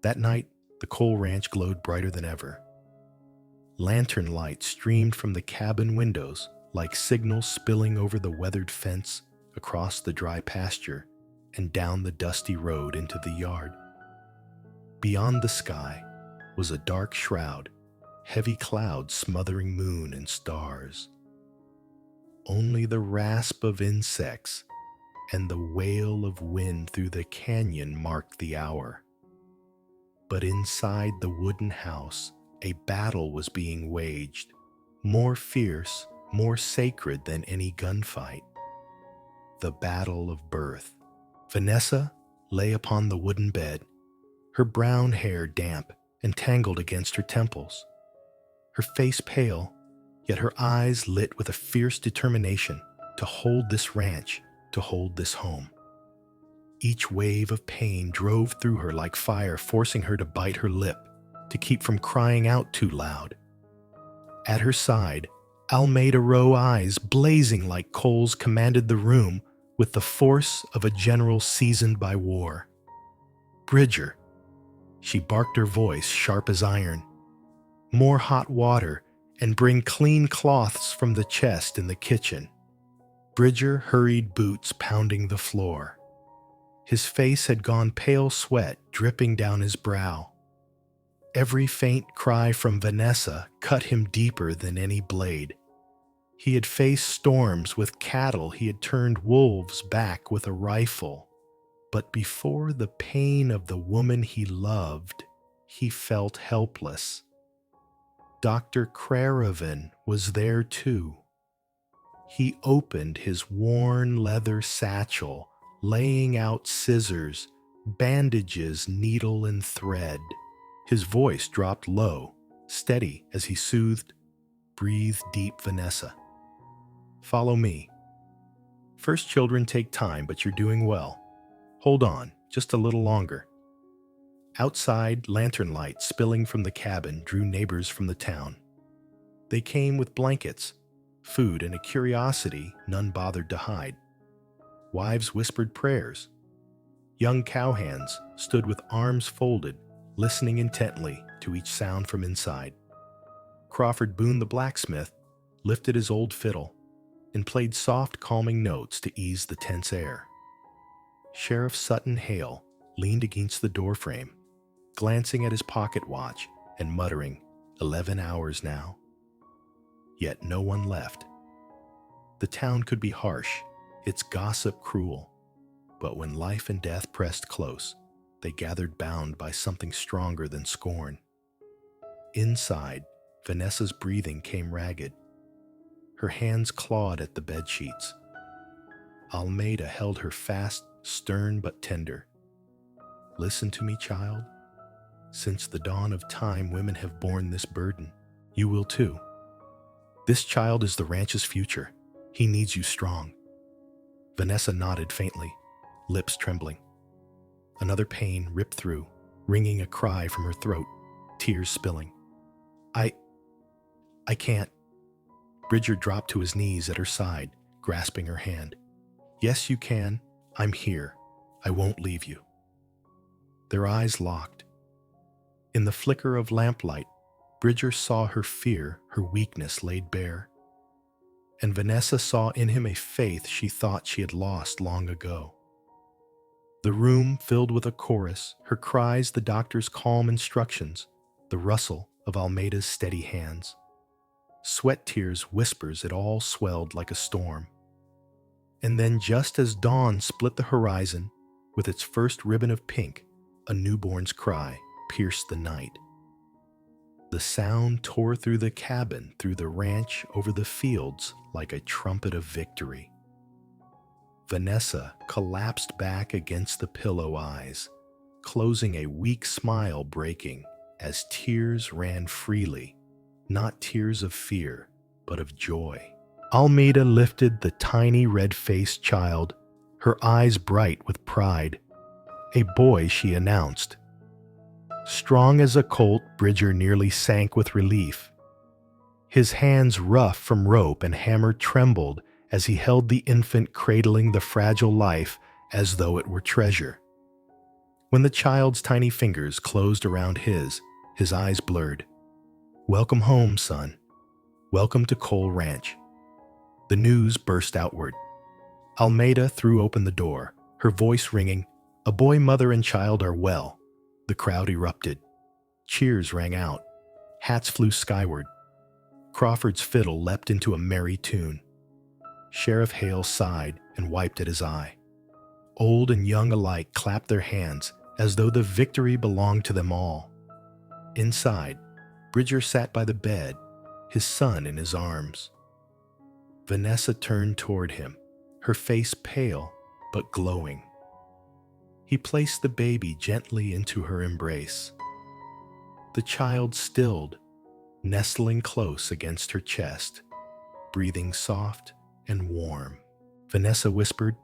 Speaker 1: That night, the coal ranch glowed brighter than ever. Lantern light streamed from the cabin windows like signals spilling over the weathered fence, across the dry pasture, and down the dusty road into the yard. Beyond the sky was a dark shroud, heavy clouds smothering moon and stars. Only the rasp of insects and the wail of wind through the canyon marked the hour. But inside the wooden house, a battle was being waged, more fierce, more sacred than any gunfight. The battle of birth. Vanessa lay upon the wooden bed, her brown hair damp and tangled against her temples, her face pale, yet her eyes lit with a fierce determination to hold this ranch, to hold this home. Each wave of pain drove through her like fire, forcing her to bite her lip, to keep from crying out too loud. At her side, Almeida Rowe eyes, blazing like coals, commanded the room with the force of a general seasoned by war. Bridger, she barked, her voice sharp as iron. More hot water, and bring clean cloths from the chest in the kitchen. Bridger hurried, boots pounding the floor. His face had gone pale, sweat dripping down his brow. Every faint cry from Vanessa cut him deeper than any blade. He had faced storms with cattle, he had turned wolves back with a rifle. But before the pain of the woman he loved, he felt helpless. Dr. Craven was there too. He opened his worn leather satchel, laying out scissors, bandages, needle and thread. His voice dropped low, steady as he soothed, "Breathe deep, Vanessa. Follow me. First children take time, but you're doing well. Hold on, just a little longer." Outside, lantern light spilling from the cabin drew neighbors from the town. They came with blankets, food, and a curiosity none bothered to hide. Wives whispered prayers. Young cowhands stood with arms folded, listening intently to each sound from inside. Crawford Boone the blacksmith lifted his old fiddle and played soft, calming notes to ease the tense air. Sheriff Sutton Hale leaned against the doorframe, glancing at his pocket watch and muttering, 11 hours now. Yet no one left. The town could be harsh, its gossip cruel, but when life and death pressed close, they gathered bound by something stronger than scorn. Inside, Vanessa's breathing came ragged. Her hands clawed at the bedsheets. Almeida held her fast, stern but tender. "Listen to me, child. Since the dawn of time, women have borne this burden. You will too. This child is the ranch's future. He needs you strong." Vanessa nodded faintly, lips trembling. Another pain ripped through, wringing a cry from her throat, tears spilling. I can't." Bridger dropped to his knees at her side, grasping her hand. "Yes, you can. I'm here. I won't leave you." Their eyes locked. In the flicker of lamplight, Bridger saw her fear, her weakness laid bare. And Vanessa saw in him a faith she thought she had lost long ago. The room filled with a chorus, her cries the doctor's calm instructions, the rustle of Almeida's steady hands. Sweat tears whispers it all swelled like a storm. And then just as dawn split the horizon with its first ribbon of pink, a newborn's cry pierced the night. The sound tore through the cabin, through the ranch, over the fields like a trumpet of victory. Vanessa collapsed back against the pillow eyes, closing a weak smile breaking as tears ran freely, not tears of fear, but of joy. Almeida lifted the tiny red-faced child, her eyes bright with pride. A boy, she announced. Strong as a colt, Bridger nearly sank with relief. His hands rough from rope and hammer trembled as he held the infant cradling the fragile life as though it were treasure. When the child's tiny fingers closed around his eyes blurred. "Welcome home, son. Welcome to Cole Ranch." The news burst outward. Almeida threw open the door, her voice ringing, "A boy, mother, and child are well." The crowd erupted. Cheers rang out. Hats flew skyward. Crawford's fiddle leapt into a merry tune. Sheriff Hale sighed and wiped at his eye. Old and young alike clapped their hands as though the victory belonged to them all. Inside, Bridger sat by the bed, his son in his arms. Vanessa turned toward him, her face pale but glowing. He placed the baby gently into her embrace. The child stilled, nestling close against her chest, breathing soft and warm. Vanessa whispered,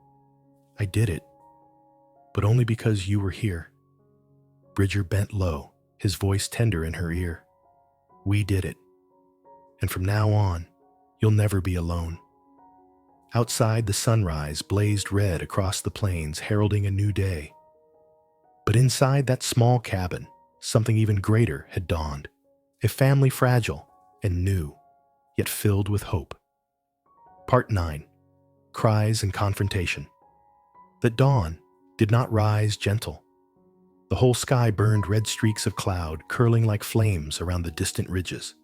Speaker 1: "I did it, but only because you were here." Bridger bent low, his voice tender in her ear. "We did it, and from now on, you'll never be alone." Outside, the sunrise blazed red across the plains, heralding a new day. But inside that small cabin, something even greater had dawned. A family fragile and new, yet filled with hope. Part 9. Cries and Confrontation. The dawn did not rise gentle. The whole sky burned red streaks of cloud, curling like flames around the distant ridges.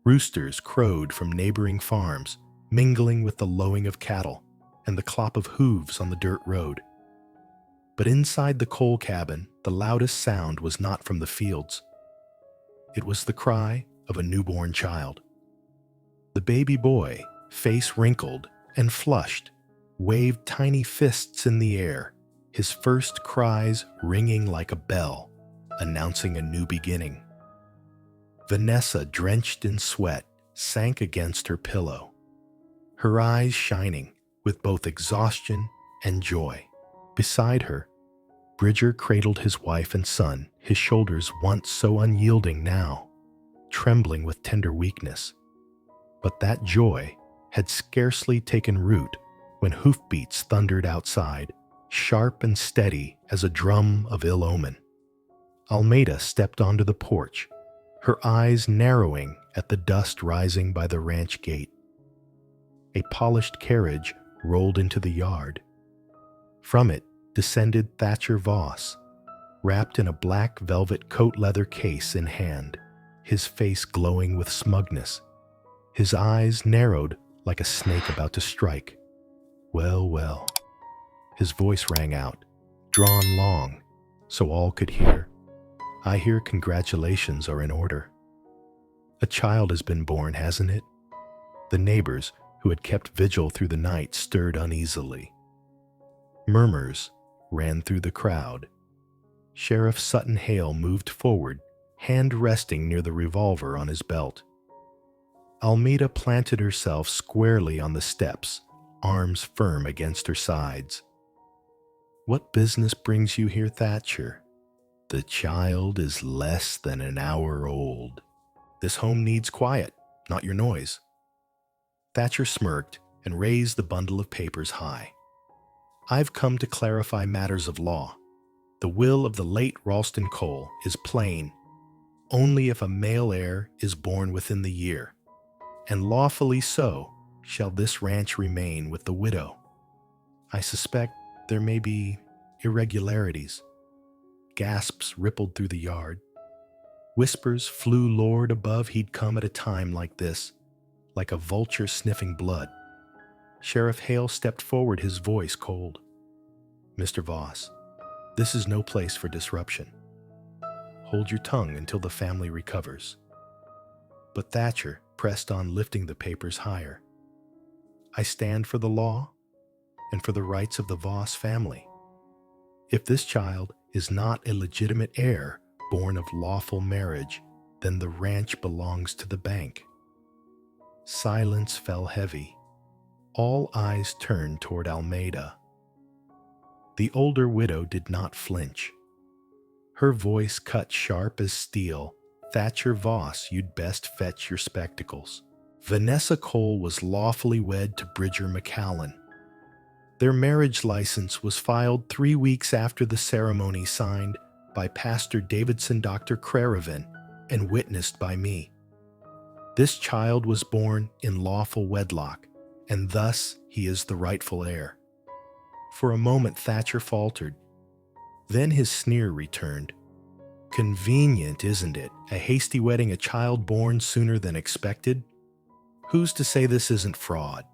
Speaker 1: Roosters crowed from neighboring farms, mingling with the lowing of cattle and the clop of hooves on the dirt road. But inside the coal cabin, the loudest sound was not from the fields. It was the cry of a newborn child. The baby boy, face wrinkled and flushed, waved tiny fists in the air, his first cries ringing like a bell, announcing a new beginning. Vanessa, drenched in sweat, sank against her pillow, her eyes shining with both exhaustion and joy. Beside her, Bridger cradled his wife and son, his shoulders once so unyielding now, trembling with tender weakness. But that joy had scarcely taken root when hoofbeats thundered outside, sharp and steady as a drum of ill omen. Almeida stepped onto the porch, her eyes narrowing at the dust rising by the ranch gate. A polished carriage rolled into the yard. From it descended Thatcher Voss, wrapped in a black velvet coat leather case in hand, his face glowing with smugness, his eyes narrowed like a snake about to strike. "Well, well." His voice rang out, drawn long, so all could hear. "I hear congratulations are in order. A child has been born, hasn't it?" The neighbors, who had kept vigil through the night, stirred uneasily. Murmurs ran through the crowd. Sheriff Sutton Hale moved forward, hand resting near the revolver on his belt. Almeida planted herself squarely on the steps, arms firm against her sides. "What business brings you here, Thatcher? The child is less than an hour old. This home needs quiet, not your noise." Thatcher smirked and raised the bundle of papers high. "I've come to clarify matters of law. The will of the late Ralston Cole is plain. Only if a male heir is born within the year, and lawfully so, shall this ranch remain with the widow. I suspect there may be irregularities." Gasps rippled through the yard. Whispers flew Lord above he'd come at a time like this, like a vulture sniffing blood. Sheriff Hale stepped forward, his voice cold. "Mr. Voss, this is no place for disruption. Hold your tongue until the family recovers." But Thatcher pressed on, lifting the papers higher. "I stand for the law and for the rights of the Voss family. If this child is not a legitimate heir born of lawful marriage, then the ranch belongs to the bank." Silence fell heavy. All eyes turned toward Almeida. The older widow did not flinch. Her voice cut sharp as steel. "Thatcher Voss, you'd best fetch your spectacles. Vanessa Cole was lawfully wed to Bridger McCallan. Their marriage license was filed 3 weeks after the ceremony, signed by Pastor Davidson Dr. Crarivan and witnessed by me. This child was born in lawful wedlock, and thus he is the rightful heir." For a moment Thatcher faltered. Then his sneer returned. "Convenient, isn't it? A hasty wedding, a child born sooner than expected? Who's to say this isn't fraud?"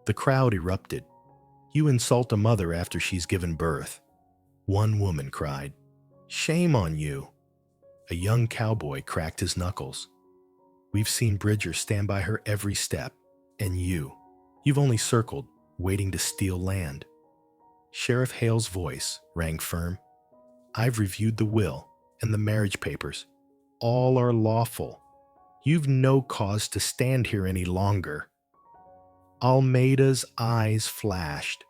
Speaker 1: The crowd erupted. "You insult a mother after she's given birth." One woman cried, "Shame on you." A young cowboy cracked his knuckles. "We've seen Bridger stand by her every step, and you've only circled, waiting to steal land." Sheriff Hale's voice rang firm. "I've reviewed the will and the marriage papers. All are lawful. You've no cause to stand here any longer." Almeida's eyes flashed.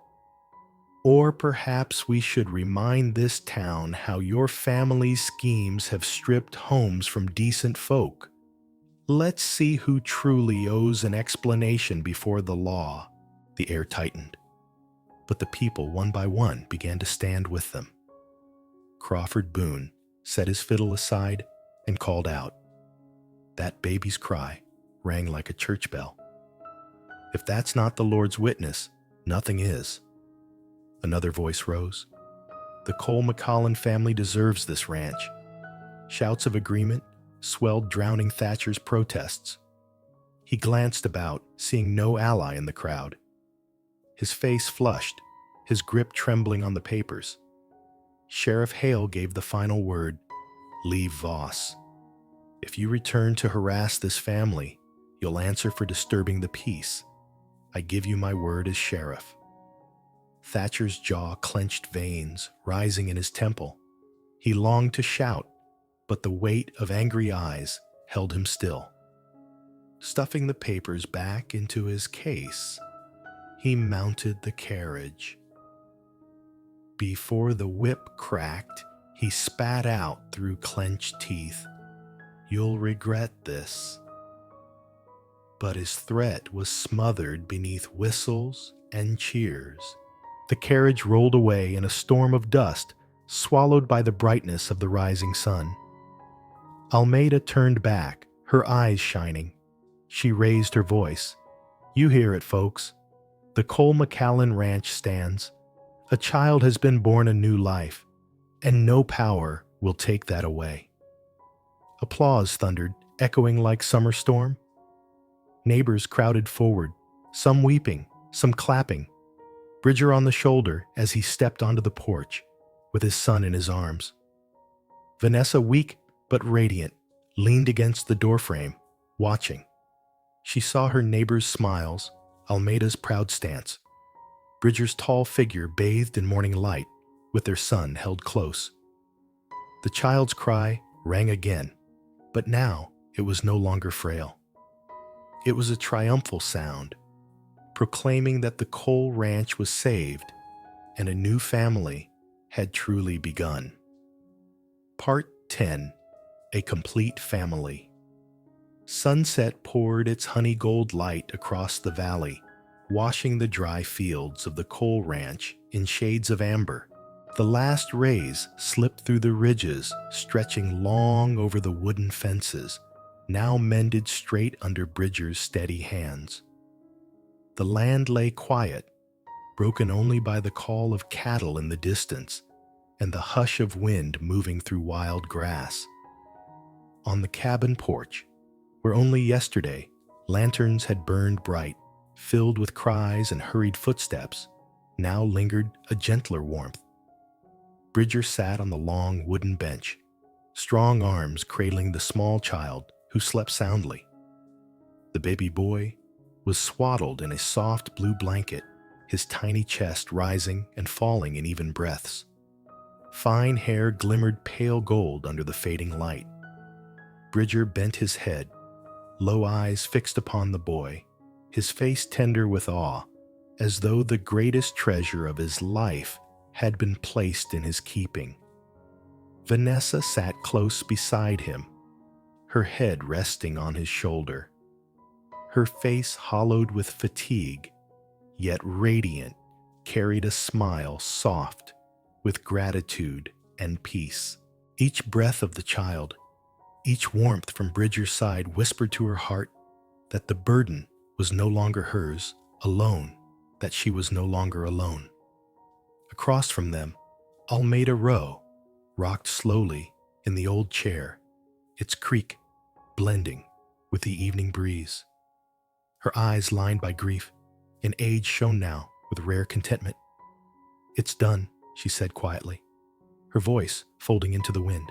Speaker 1: "Or perhaps we should remind this town how your family's schemes have stripped homes from decent folk. Let's see who truly owes an explanation before the law." The air tightened, but the people, one by one, began to stand with them. Crawford Boone set his fiddle aside and called out. That baby's cry rang like a church bell. "If that's not the Lord's witness, nothing is." Another voice rose. "The Cole McCallan family deserves this ranch." Shouts of agreement swelled, drowning Thatcher's protests. He glanced about, seeing no ally in the crowd. His face flushed, his grip trembling on the papers. Sheriff Hale gave the final word, "Leave Voss. If you return to harass this family, you'll answer for disturbing the peace. I give you my word as sheriff." Thatcher's jaw clenched, veins rising in his temple. He longed to shout, but the weight of angry eyes held him still. Stuffing the papers back into his case, he mounted the carriage. Before the whip cracked, he spat out through clenched teeth, "You'll regret this." But his threat was smothered beneath whistles and cheers. The carriage rolled away in a storm of dust, swallowed by the brightness of the rising sun. Almeida turned back, her eyes shining. She raised her voice. "You hear it, folks. The Cole McCallan ranch stands. A child has been born a new life, and no power will take that away." Applause thundered, echoing like summer storm. Neighbors crowded forward, some weeping, some clapping. Bridger on the shoulder as he stepped onto the porch, with his son in his arms. Vanessa, weak but radiant, leaned against the doorframe, watching. She saw her neighbor's smiles, Almeida's proud stance, Bridger's tall figure bathed in morning light, with their son held close. The child's cry rang again, but now it was no longer frail. It was a triumphal sound, proclaiming that the Cole Ranch was saved and a new family had truly begun. Part 10. A Complete Family. Sunset poured its honey gold light across the valley, washing the dry fields of the Cole Ranch in shades of amber. The last rays slipped through the ridges, stretching long over the wooden fences, now mended straight under Bridger's steady hands. The land lay quiet, broken only by the call of cattle in the distance and the hush of wind moving through wild grass. On the cabin porch, where only yesterday lanterns had burned bright, filled with cries and hurried footsteps, now lingered a gentler warmth. Bridger sat on the long wooden bench, strong arms cradling the small child who slept soundly. The baby boy was swaddled in a soft blue blanket, his tiny chest rising and falling in even breaths. Fine hair glimmered pale gold under the fading light. Bridger bent his head, low eyes fixed upon the boy, his face tender with awe, as though the greatest treasure of his life had been placed in his keeping. Vanessa sat close beside him, her head resting on his shoulder. Her face, hollowed with fatigue, yet radiant, carried a smile soft with gratitude and peace. Each breath of the child, each warmth from Bridger's side whispered to her heart that the burden was no longer hers alone, that she was no longer alone. Across from them, Almeida Rowe rocked slowly in the old chair, its creak blending with the evening breeze. Her eyes lined by grief, and age shone now with rare contentment. "It's done," she said quietly, her voice folding into the wind.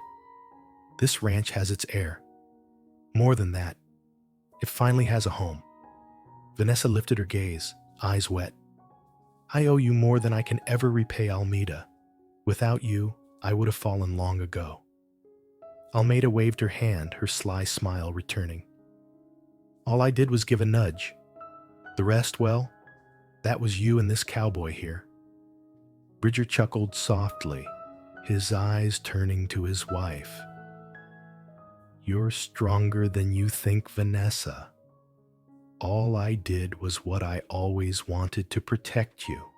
Speaker 1: "This ranch has its heir. More than that, it finally has a home." Vanessa lifted her gaze, eyes wet. "I owe you more than I can ever repay Almeida. Without you, I would have fallen long ago." Almeida waved her hand, her sly smile returning. "All I did was give a nudge. The rest, well, that was you and this cowboy here." Bridger chuckled softly, his eyes turning to his wife. "You're stronger than you think, Vanessa. All I did was what I always wanted, to protect you."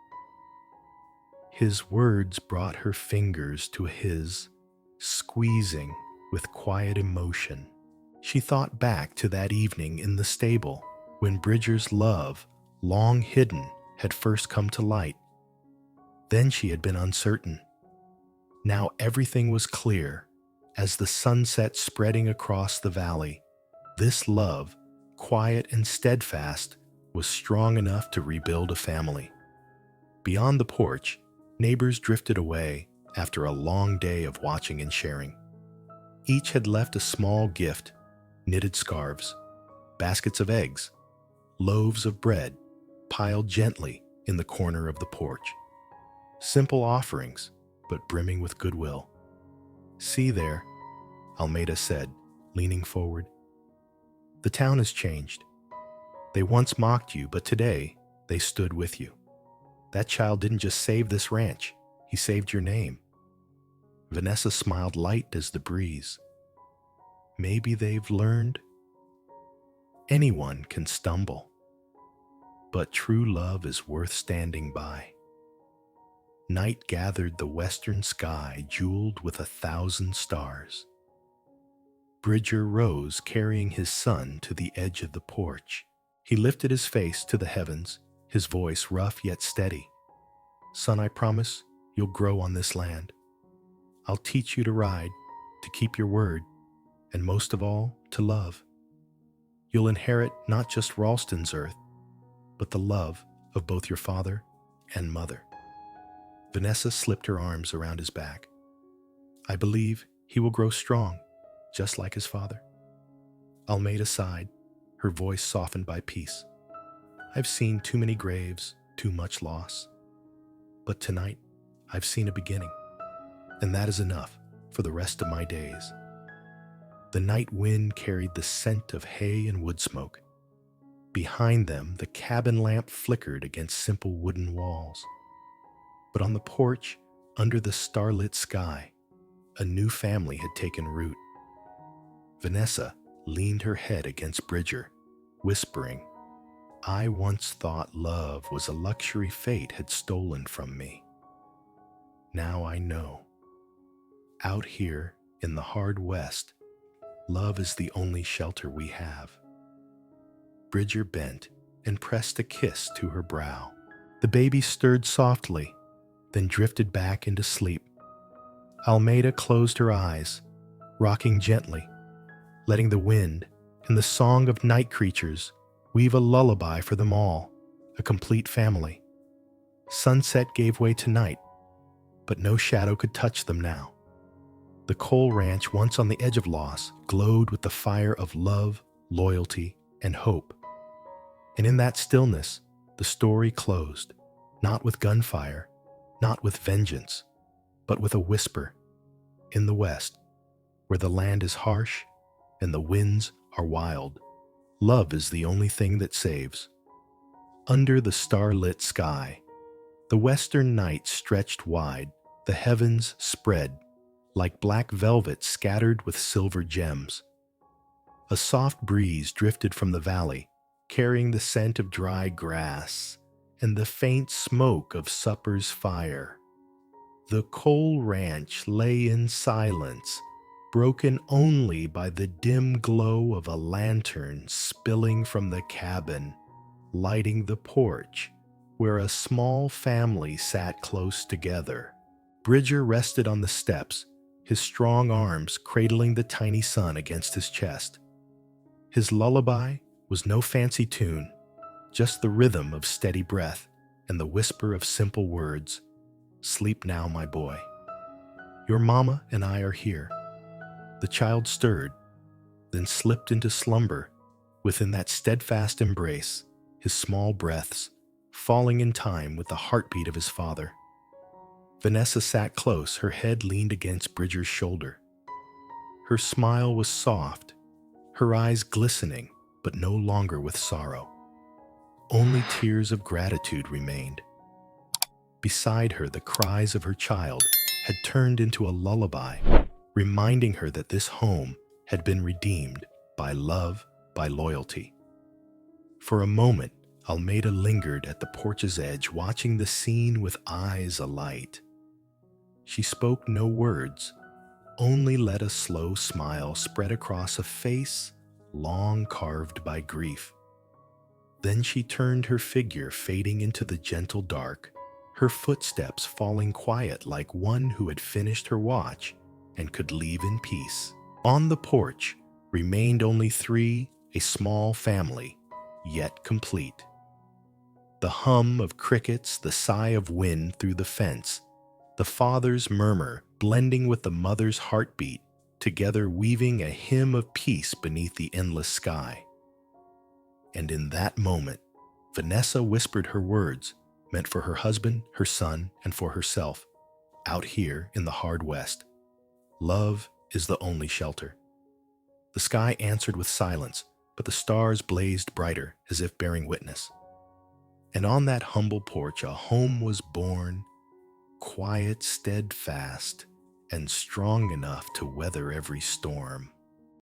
Speaker 1: His words brought her fingers to his, squeezing with quiet emotion. She thought back to that evening in the stable when Bridger's love, long hidden, had first come to light. Then she had been uncertain. Now everything was clear as the sunset spreading across the valley. This love, quiet and steadfast, was strong enough to rebuild a family. Beyond the porch, neighbors drifted away after a long day of watching and sharing. Each had left a small gift: knitted scarves, baskets of eggs, loaves of bread piled gently in the corner of the porch. Simple offerings, but brimming with goodwill. "See there," Almeida said, leaning forward. "The town has changed. They once mocked you, but today they stood with you. That child didn't just save this ranch, he saved your name." Vanessa smiled light as the breeze. "Maybe they've learned. Anyone can stumble, but true love is worth standing by." Night gathered the western sky, jeweled with 1,000 stars. Bridger rose, carrying his son to the edge of the porch. He lifted his face to the heavens, his voice rough yet steady. "Son, I promise you'll grow on this land. I'll teach you to ride, to keep your word, and most of all, to love. You'll inherit not just Ralston's earth, but the love of both your father and mother." Vanessa slipped her arms around his back. "I believe he will grow strong, just like his father." Almeida sighed, her voice softened by peace. "I've seen too many graves, too much loss. But tonight, I've seen a beginning, and that is enough for the rest of my days." The night wind carried the scent of hay and wood smoke. Behind them, the cabin lamp flickered against simple wooden walls. But on the porch, under the starlit sky, a new family had taken root. Vanessa leaned her head against Bridger, whispering, "I once thought love was a luxury fate had stolen from me. Now I know. Out here in the hard West, love is the only shelter we have." Bridger bent and pressed a kiss to her brow. The baby stirred softly, then drifted back into sleep. Almeida closed her eyes, rocking gently, letting the wind and the song of night creatures weave a lullaby for them all, a complete family. Sunset gave way to night, but no shadow could touch them now. The coal ranch, once on the edge of loss, glowed with the fire of love, loyalty, and hope. And in that stillness, the story closed, not with gunfire, not with vengeance, but with a whisper. In the west, where the land is harsh and the winds are wild, love is the only thing that saves. Under the starlit sky, the western night stretched wide, the heavens spread, like black velvet scattered with silver gems. A soft breeze drifted from the valley, carrying the scent of dry grass and the faint smoke of supper's fire. The coal ranch lay in silence, broken only by the dim glow of a lantern spilling from the cabin, lighting the porch, where a small family sat close together. Bridger rested on the steps, his strong arms cradling the tiny son against his chest. His lullaby was no fancy tune, just the rhythm of steady breath and the whisper of simple words. Sleep now, my boy. Your mama and I are here. The child stirred, then slipped into slumber within that steadfast embrace, his small breaths falling in time with the heartbeat of his father. Vanessa sat close, her head leaned against Bridger's shoulder. Her smile was soft, her eyes glistening, but no longer with sorrow. Only tears of gratitude remained. Beside her, the cries of her child had turned into a lullaby, reminding her that this home had been redeemed by love, by loyalty. For a moment, Almeida lingered at the porch's edge, watching the scene with eyes alight. She spoke no words, only let a slow smile spread across a face long carved by grief. Then she turned her figure, fading into the gentle dark, her footsteps falling quiet like one who had finished her watch and could leave in peace. On the porch remained only three, a small family, yet complete. The hum of crickets, the sigh of wind through the fence, the father's murmur blending with the mother's heartbeat, together weaving a hymn of peace beneath the endless sky. And in that moment, Vanessa whispered her words, meant for her husband, her son, and for herself, out here in the hard West. Love is the only shelter. The sky answered with silence, but the stars blazed brighter as if bearing witness. And on that humble porch a home was born, quiet, steadfast, and strong enough to weather every storm.